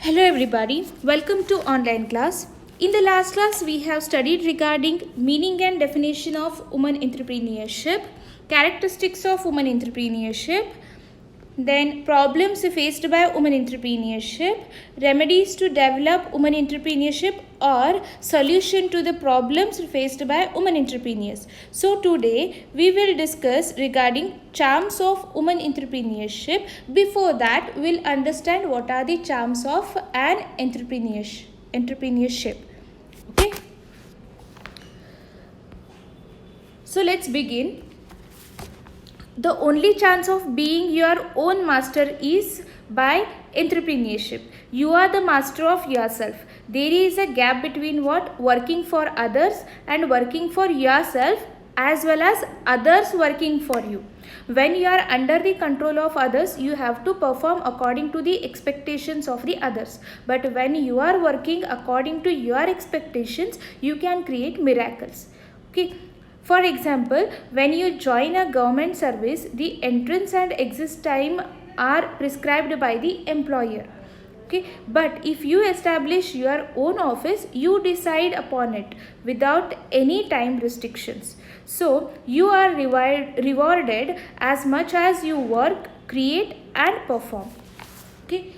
Hello everybody, welcome to online class. In the last class we have studied regarding meaning and definition of women entrepreneurship, characteristics of women entrepreneurship, then problems faced by women entrepreneurship, remedies to develop women entrepreneurship or solution to the problems faced by women entrepreneurs. So today we will discuss regarding charms of women entrepreneurship. Before that we'll understand what are the charms of an entrepreneurship. Okay. So let's begin. The only chance of being your own master is by entrepreneurship. You are the master of yourself. There is a gap between what working for others and working for yourself, as well as others working for you. When you are under the control of others, you have to perform according to the expectations of the others. But when you are working according to your expectations, you can create miracles. Okay. For example, when you join a government service, the entrance and exit time are prescribed by the employer. Okay, but if you establish your own office, you decide upon it without any time restrictions. So you are rewarded as much as you work, create and perform. Okay.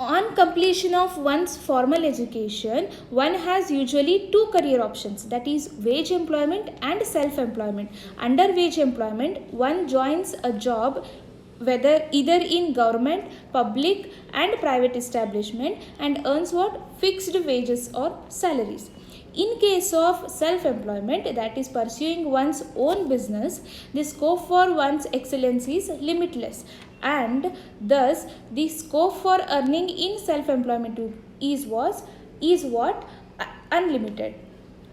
On completion of one's formal education, one has usually two career options, that is wage employment and self-employment. Under wage employment, one joins a job whether either in government, public and private establishment and earns what? Fixed wages or salaries. In case of self-employment, that is pursuing one's own business, the scope for one's excellence is limitless, and thus the scope for earning in self-employment is what? Unlimited.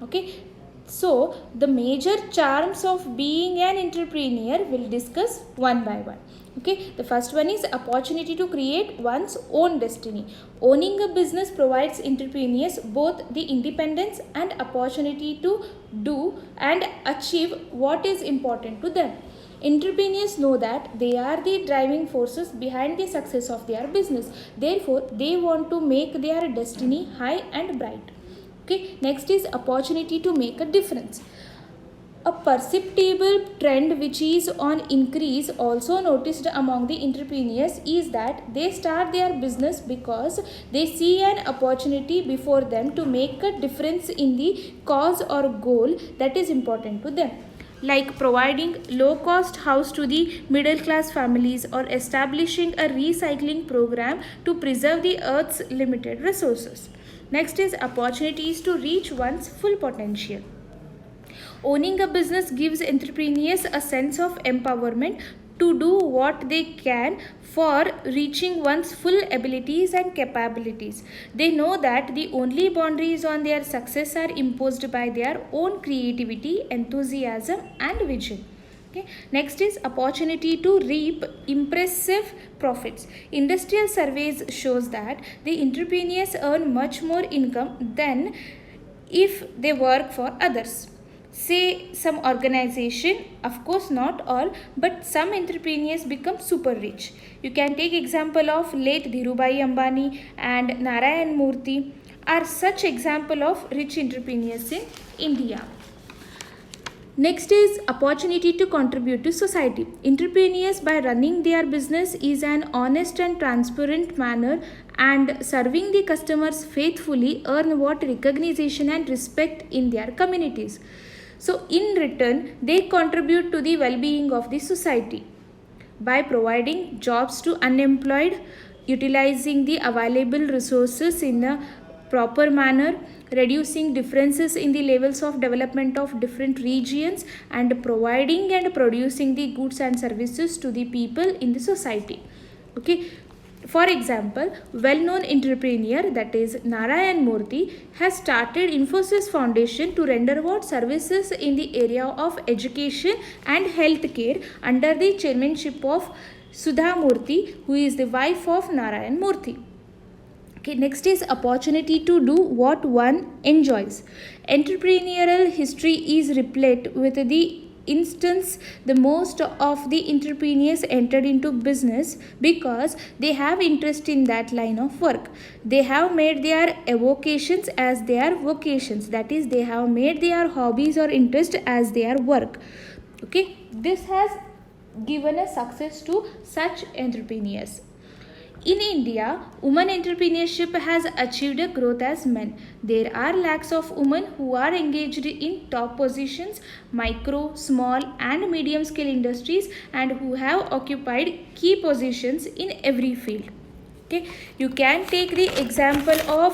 Okay. So the major charms of being an entrepreneur will discuss one by one. Okay, the first one is opportunity to create one's own destiny. Owning a business provides entrepreneurs both the independence and opportunity to do and achieve what is important to them. Entrepreneurs know that they are the driving forces behind the success of their business. Therefore, they want to make their destiny high and bright. Okay, next is opportunity to make a difference. A perceptible trend which is on increase also noticed among the entrepreneurs is that they start their business because they see an opportunity before them to make a difference in the cause or goal that is important to them, like providing low cost house to the middle class families or establishing a recycling program to preserve the earth's limited resources. Next is opportunities to reach one's full potential. Owning a business gives entrepreneurs a sense of empowerment to do what they can for reaching one's full abilities and capabilities. They know that the only boundaries on their success are imposed by their own creativity, enthusiasm and vision. Okay. Next is opportunity to reap impressive profits. Industrial surveys shows that the entrepreneurs earn much more income than if they work for others. Say some organization, of course not all, but some entrepreneurs become super rich. You can take example of late Dhirubhai Ambani and Narayan Murthy are such example of rich entrepreneurs in India. Next is opportunity to contribute to society. Entrepreneurs, by running their business is an honest and transparent manner and serving the customers faithfully, earn what? Recognition and respect in their communities. So in return, they contribute to the well-being of the society by providing jobs to unemployed, utilizing the available resources in a proper manner, reducing differences in the levels of development of different regions, and providing and producing the goods and services to the people in the society. Okay. For example, well-known entrepreneur, that is Narayan Murthy, has started Infosys Foundation to render what? Services in the area of education and healthcare under the chairmanship of Sudha Murthy, who is the wife of Narayan Murthy. Okay, next is opportunity to do what one enjoys. Entrepreneurial history is replete with the instance, the most of the entrepreneurs entered into business because they have interest in that line of work. They have made their avocations as their vocations, that is, they have made their hobbies or interest as their work. Okay, this has given a success to such entrepreneurs. In India, women entrepreneurship has achieved a growth as men. There are lakhs of women who are engaged in top positions, micro, small, and medium scale industries, and who have occupied key positions in every field. Okay, you can take the example of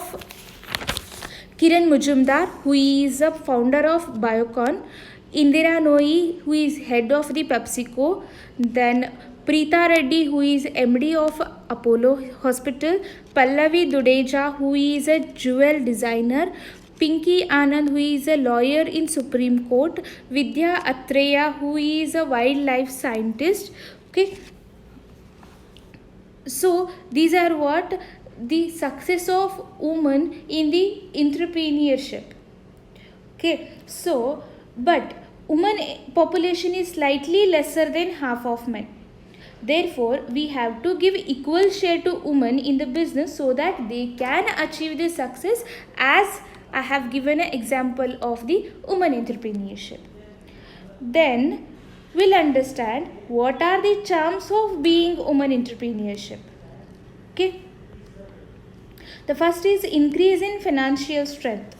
Kiran Majumdar, who is a founder of Biocon, Indira Nooyi, who is head of the PepsiCo, then Preeta Reddy, who is MD of Apollo Hospital, Pallavi Dudeja, who is a jewel designer, Pinky Anand, who is a lawyer in Supreme Court, Vidya Atreya, who is a wildlife scientist. Okay, so these are what the success of women in the entrepreneurship. Okay, so but women population is slightly lesser than half of men. Therefore, we have to give equal share to women in the business so that they can achieve the success, as I have given an example of the women entrepreneurship. Then we'll understand what are the charms of being women entrepreneurship. Okay. The first is increase in financial strength.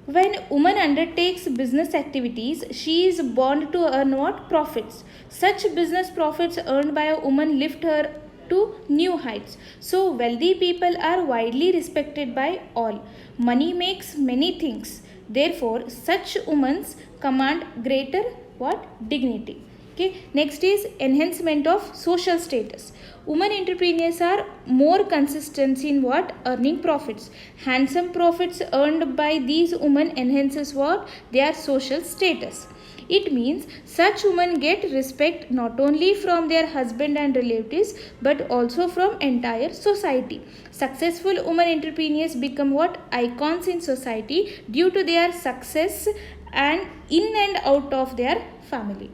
When woman undertakes business activities, she is bound to earn what? Profits. Such business profits earned by a woman lift her to new heights. So wealthy people are widely respected by all. Money makes many things. Therefore, such women command greater what? Dignity. Okay. Next is enhancement of social status. Women entrepreneurs are more consistent in what? Earning profits. Handsome profits earned by these women enhances what? Their social status. It means such women get respect not only from their husband and relatives but also from entire society. Successful women entrepreneurs become what? Icons in society due to their success and in and out of their family.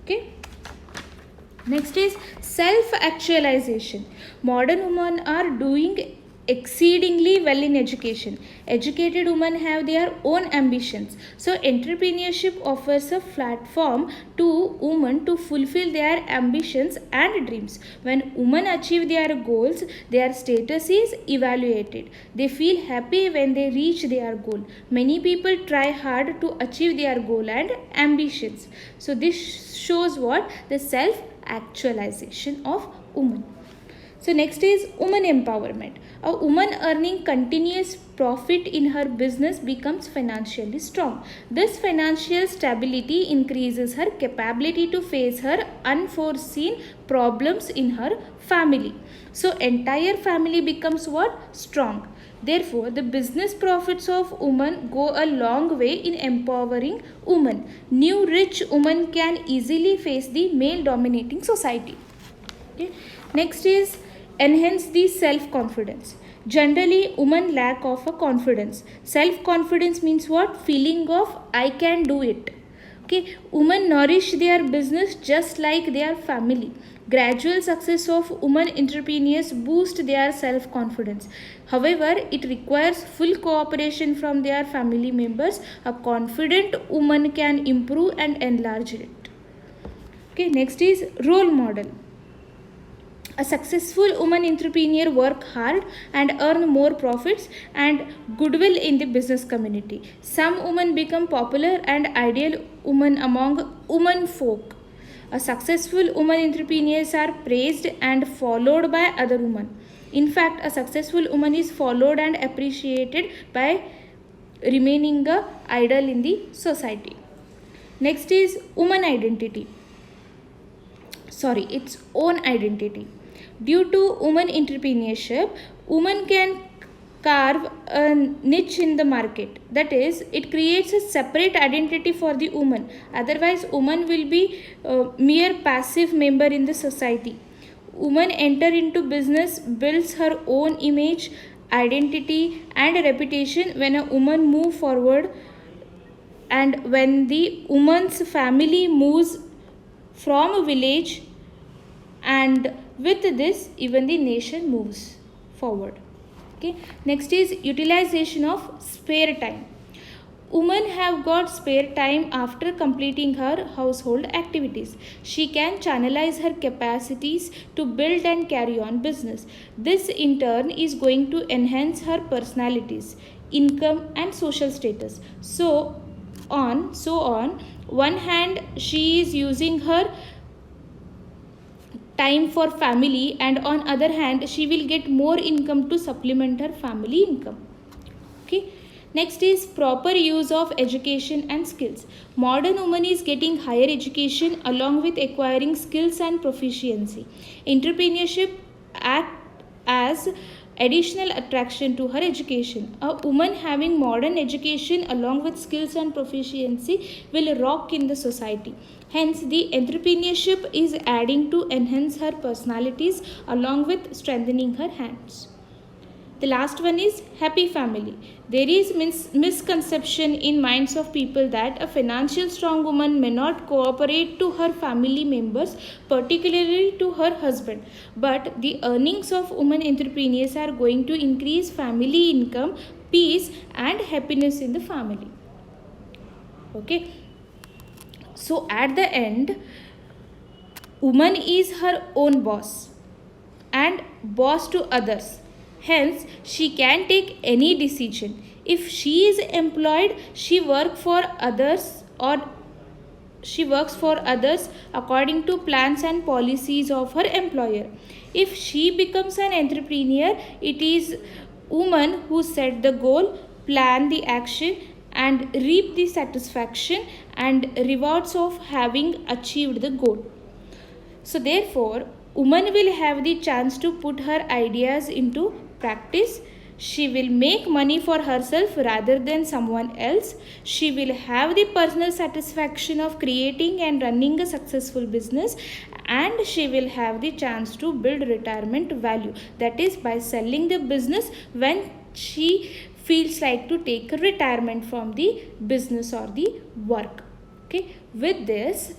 Okay. Next is self-actualization. Modern women are doing exceedingly well in education. Educated women have their own ambitions. So entrepreneurship offers a platform to women to fulfill their ambitions and dreams. When women achieve their goals, their status is evaluated. They feel happy when they reach their goal. Many people try hard to achieve their goal and ambitions. So this shows what? The self-actualization of women. So next is woman empowerment. A woman earning continuous profit in her business becomes financially strong. This financial stability increases her capability to face her unforeseen problems in her family. So entire family becomes what? Strong. Therefore, the business profits of women go a long way in empowering women. New rich women can easily face the male dominating society. Okay. Next is enhance the self-confidence. Generally, women lack of a confidence. Self-confidence means what? Feeling of I can do it. Okay, women nourish their business just like their family. Gradual success of women entrepreneurs boost their self-confidence. However, it requires full cooperation from their family members. A confident woman can improve and enlarge it. Okay, next is role model. A successful woman entrepreneur work hard and earn more profits and goodwill in the business community. Some women become popular and ideal women among women folk. A successful woman entrepreneurs are praised and followed by other women. In fact, a successful woman is followed and appreciated by remaining a idol in the society. Next is woman identity. Its own identity. Due to women entrepreneurship, women can carve a niche in the market. That is, it creates a separate identity for the woman. Otherwise, woman will be a mere passive member in the society. Woman enter into business, builds her own image, identity and reputation. When a woman move forward and when the woman's family moves from a village, and with this even the nation moves forward. Okay, next is utilization of spare time. Women have got spare time after completing her household activities. She can channelize her capacities to build and carry on business. This in turn is going to enhance her personalities, income and social status. So on. One hand, she is using her time for family, and on other hand she will get more income to supplement her family income. Okay, next is proper use of education and skills. Modern woman is getting higher education along with acquiring skills and proficiency. Entrepreneurship act as additional attraction to her education. A woman having modern education along with skills and proficiency will rock in the society. Hence, the entrepreneurship is adding to enhance her personalities along with strengthening her hands. The last one is happy family. There is misconception in minds of people that a financial strong woman may not cooperate to her family members, particularly to her husband. But the earnings of women entrepreneurs are going to increase family income, peace and happiness in the family. Okay. So at the end, woman is her own boss and boss to others. Hence, she can take any decision. If she is employed, she works for others according to plans and policies of her employer. If she becomes an entrepreneur, it is woman who set the goal, plan the action and reap the satisfaction and rewards of having achieved the goal. So therefore, woman will have the chance to put her ideas into practice. She will make money for herself rather than someone else. She will have the personal satisfaction of creating and running a successful business, and she will have the chance to build retirement value, that is by selling the business when she feels like to take a retirement from the business or the work. Okay, with this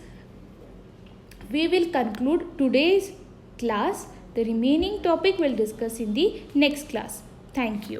we will conclude today's class. The remaining topic we'll discuss in the next class. Thank you.